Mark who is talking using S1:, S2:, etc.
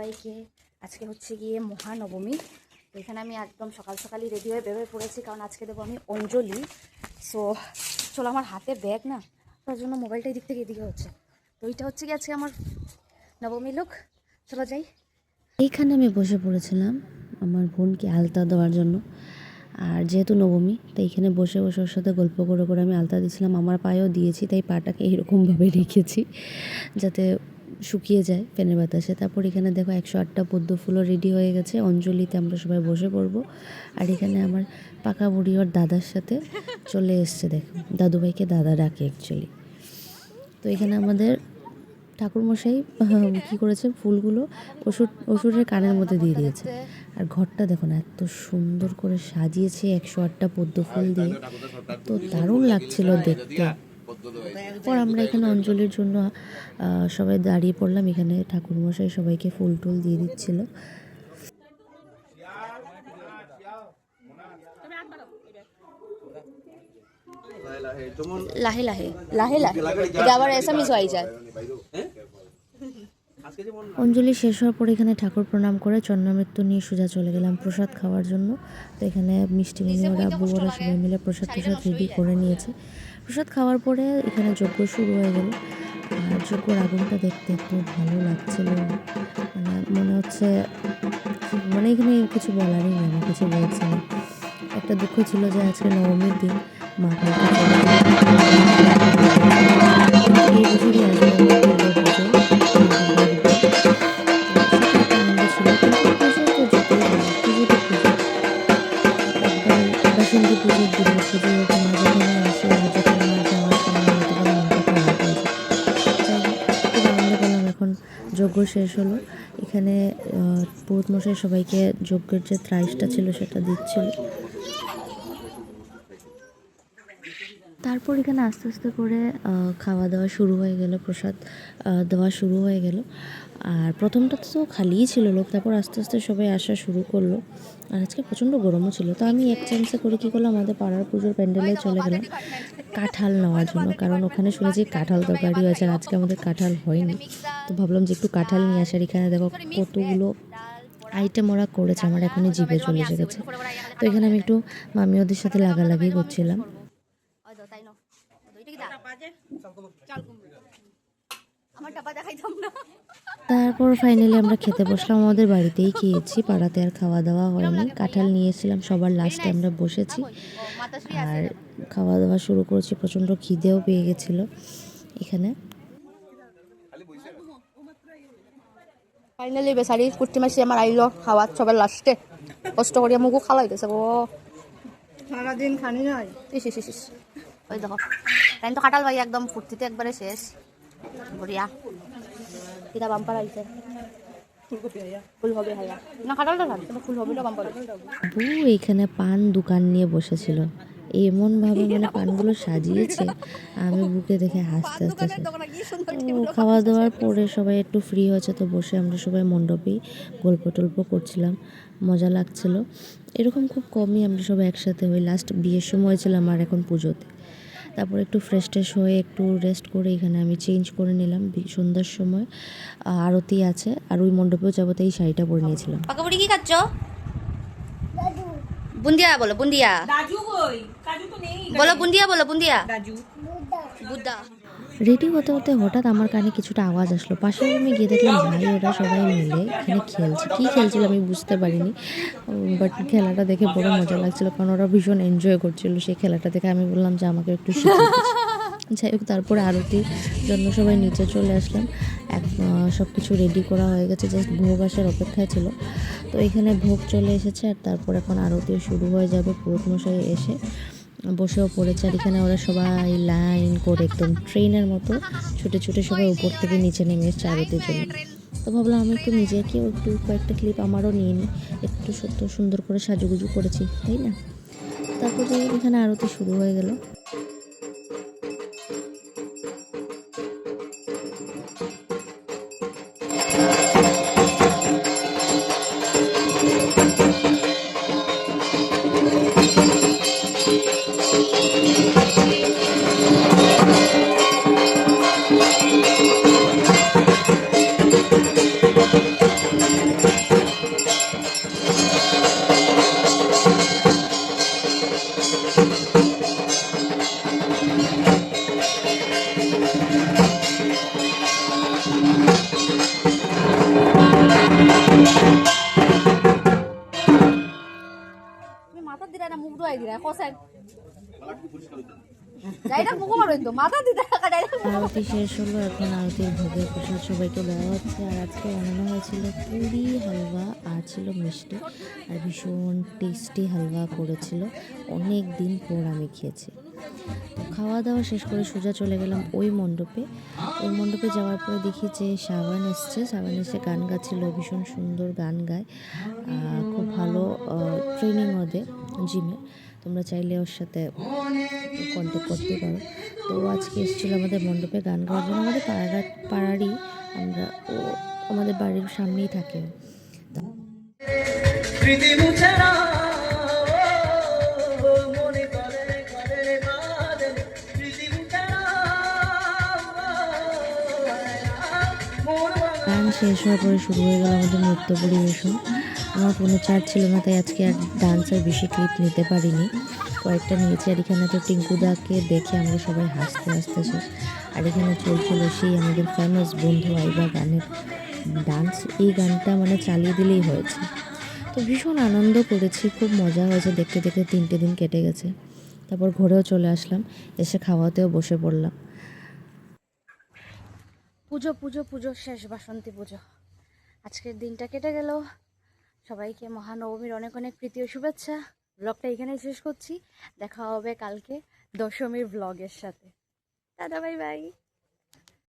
S1: সবাইকে। আজকে হচ্ছে গিয়ে মহানবমী। তো এখানে আমি একদম সকাল সকালই রেডি হয়ে বেরোয় পড়েছি, কারণ আজকে দেবো আমি অঞ্জলি। সো চলো, আমার হাতে ব্যাগ না, তার জন্য মোবাইলটা এদিক থেকে এদিকে হচ্ছে। তো এইটা হচ্ছে কি আজকে আমার নবমী লুক। চলো যাই।
S2: এইখানে আমি বসে পড়েছিলাম আমার বোনকে আলতা দেওয়ার জন্য। আর যেহেতু নবমী, তাই এখানে বসে বসে ওর সাথে গল্প করে করে আমি আলতা দিয়েছিলাম। আমার পায়েও দিয়েছি, তাই পাটাকে এইরকমভাবে রেখেছি যাতে শুকিয়ে যায় ফ্যানের বাতাসে। তারপর এখানে দেখো 108টা পদ্ম ফুলও রেডি হয়ে গেছে। অঞ্জলিতে আমরা সবাই বসে পড়বো। আর এখানে আমার পাকা বুড়ি ওর দাদার সাথে চলে এসছে। দেখো, দাদুভাইকে দাদা ডাকে অ্যাকচুয়ালি। তো এখানে আমাদের ঠাকুরমশাই কী করেছে, ফুলগুলো অসুরের কানের মধ্যে দিয়ে দিয়েছে। আর ঘরটা দেখো না, এত সুন্দর করে সাজিয়েছে 108টা পদ্ম ফুল দিয়ে, তো দারুণ লাগছিল দেখতে। পর আমরা এখানে অঞ্জলির জন্য সবাই দাঁড়িয়ে পড়লাম। এখানে ঠাকুরমশাই সবাইকে ফুল টুল দিয়ে দিচ্ছিল।
S1: লাহে লাহে লাহে লাহে, এটা আবার এসামিস হয়ে যায়।
S2: অঞ্জলি শেষ হওয়ার পর এখানে ঠাকুর প্রণাম করে চন্দ্রমৃত্যু নিয়ে সোজা চলে গেলাম প্রসাদ খাওয়ার জন্য। তো এখানে মিষ্টিমণি ওরা বুড়োরা সবাই মিলে প্রসাদ রেডি করে নিয়েছে। প্রসাদ খাওয়ার পরে এখানে যজ্ঞ শুরু হয়ে গেল। আর যজ্ঞর আগুনটা দেখতে একটু ভালো লাগছিল। মনে হচ্ছে এখানে কিছু বলারই নেই, আমি কিছু বলছি না। একটা দুঃখ ছিল যে আজকে নবমীর দিন মা বাসন্তী পুজো, দুর্গা পুজো, মা যখন আসে, যখন মা যাওয়ার সময় তখন মনটা খারাপ হয়ে যায়। খুব আনন্দ পেলাম। এখন যজ্ঞ শেষ হলো। এখানে পুরোহিত মশাই সবাইকে যজ্ঞের যে ত্রাইসটা ছিল সেটা দিচ্ছিল। তারপর এখানে আস্তে আস্তে করে খাওয়া দাওয়া শুরু হয়ে গেল, প্রসাদ দেওয়া শুরু হয়ে গেল। আর প্রথমটা তো খালিই ছিল লোক, তারপর আস্তে আস্তে সবাই আসা শুরু করলো। আর আজকে প্রচণ্ড গরমও ছিল, তো আমি এক চান্সে করে কী করলাম, আমাদের পাড়ার পুজোর প্যান্ডেলে চলে গেলাম কাঁঠাল নেওয়ার জন্য, কারণ ওখানে শুনেছি কাঁঠাল তরকারি হয়েছে। আর আজকে আমাদের কাঁঠাল হয়নি, তো ভাবলাম যে একটু কাঁঠাল নিয়ে আসার। এখানে দেখো কতগুলো আইটেম ওরা করেছে, আমার এখনই জিভে চলে এসেছে। তো এখানে আমি একটু মামি ওদের সাথে লাগালাগি করছিলাম। তারপর ফাইনালি আমরা খেতে বসলাম। আমাদের বাড়িতেই খেয়েছি, পাড়াতে আর খাওয়া দাওয়া হয়নি। কাঁঠাল নিয়েছিলাম, সবার লাস্টে আমরা বসেছি আর খাওয়া দাওয়া শুরু করেছি। প্রচণ্ড খিদেও পেয়ে গেছিলো। এখানে
S1: ফাইনালি বেচারি কুর্তি মাসি আমার আইলো খাওয়ার সবার লাস্টে। কষ্ট করিয়া মুখও খালাই গেছে গো, সারাদিন খানি নাই। ইস ওই দেখো, তাই তো কাঁঠাল ভাই একদম ফুর্তিতে একবারে শেষ। বড়িয়া কিতা বাম্পার আইছে, ফুল হবে হাইয়া না, কাঁঠালটা খান কিন্তু ফুল হবে না বাম্পার।
S2: বউ এইখানে পান দোকান নিয়ে বসেছিল, এমনভাবে পানগুলো সাজিয়েছে, আমি বুকে দেখে হাসতে হাসতে। খাওয়া দাওয়ার পরে সবাই একটু ফ্রি হয়েছে, তো বসে আমরা সবাই মণ্ডপেই গল্প টল্প করছিলাম, মজা লাগছিল। এরকম খুব কমই আমরা সবাই একসাথে হই। লাস্ট বিয়ের সময় ছিলাম আর এখন পুজোতে। তারপর একটু ফ্রেশ ট্রেশ হয়ে একটু রেস্ট করে এখানে আমি চেঞ্জ করে নিলাম। সন্ধ্যার সময় আরতি আছে, আর ওই মণ্ডপেও যাবো, তাই শাড়িটা পরে নিয়েছিলাম।
S1: পাকাবুড়ি কি খাচ্ছ? বুন্দিয়া বলো, বুন্দিয়া বলো, বুন্দিয়া বলো, বুন্দিয়া বুদ্ধা।
S2: রেডি হতে হতে হঠাৎ আমার কানে কিছুটা আওয়াজ আসলো। পাশের রুমে গিয়ে দেখলাম ভাই ওরা সবাই মিলে এখানে খেলছে। কী খেলছিল আমি বুঝতে পারিনি, বাট খেলাটা দেখে বড় মজা লাগছিল, কারণ ওরা ভীষণ এনজয় করছিল সেই খেলাটা দেখে। আমি বললাম যে আমাকে একটু শিখিয়ে দিস। যাই হোক, তারপরে আরতির জন্য সবাই নিচে চলে আসলাম। সব কিছু রেডি করা হয়ে গেছে, জাস্ট ভোগ আসার অপেক্ষায় ছিল। তো এখানে ভোগ চলে এসেছে, আর তারপর এখন আরতিও শুরু হয়ে যাবে। পুরোহিত মশাই এসে বসেও পড়েছে। আর এখানে ওরা সবাই লাইন করে একদম ট্রেনের মতো ছুটে ছুটে সবাই উপর থেকে নিচে নেমে এসছে আরতির জন্য। তো ভাবলাম আমি একটু নিজেকেও একটু কয়েকটা ক্লিপ আমারও নিয়ে নিই, একটু সত্য সুন্দর করে সাজুগুজু করেছি, তাই না? তারপর যে এখানে আরতি শুরু হয়ে গেল।
S1: কোসেন যাইটা মুখো মারো তো মাথা দিতে
S2: আরতি শেষ হলো, এখন আরতির ভোগের প্রসাদ সবাইকে দেওয়া হচ্ছে। আর আজকে বানানো হয়েছিল পুরি, হালুয়া আর ছিল মিষ্টি, আর ভীষণ টেস্টি হালুয়া করেছিল। অনেক দিন পর আমি খেয়েছি। তো খাওয়া দাওয়া শেষ করে সোজা চলে গেলাম ওই মণ্ডপে। ওই মণ্ডপে যাওয়ার পরে দেখি যে সাবান এসে গান গাচ্ছিল, ভীষণ সুন্দর গান গায়, খুব ভালো ট্রেনিং ওদের জিমে। তোমরা চাইলে ওর সাথে কন্ট্যাক্ট করতে পারো। তো আজকে এসেছিলো আমাদের মণ্ডপে গান গাওয়ার জন্য। আমাদের পাড়ারই, আমরা ও আমাদের বাড়ির সামনেই থাকে। গান শেষ হওয়ার পরে শুরু হয়ে গেল আমাদের নৃত্য পরিবেশন। আমার ফোনে চার্জ ছিল না, তাই আজকে আর ডান্সের বেশি ক্লিপ নিতে পারিনি, কয়েকটা নিয়েছি। আর এখানে তো টিঙ্কুদাকে দেখে আমরা সবাই হাসতে শেষ। আর এখানে চলছিল সেই আমাদের ফেমাস বন্ধু আইবা গানের ডান্স। এই গানটা মানে চালিয়ে দিলেই হয়েছে। তো ভীষণ আনন্দ করেছি, খুব মজা হয়েছে, দেখতে দেখতে 3টে দিন কেটে গেছে। তারপর ঘরেও চলে আসলাম, এসে খাওয়াতেও বসে পড়লাম।
S1: পুজো শেষ, বাসন্তী পুজো। আজকের দিনটা কেটে গেল। সবাইকে মহানবমীর অনেক অনেক প্রীতি ও শুভেচ্ছা। ব্লগটা এখানেই শেষ করছি। দেখা হবে কালকে দশমীর ব্লগের সাথে। Tata, bye bye.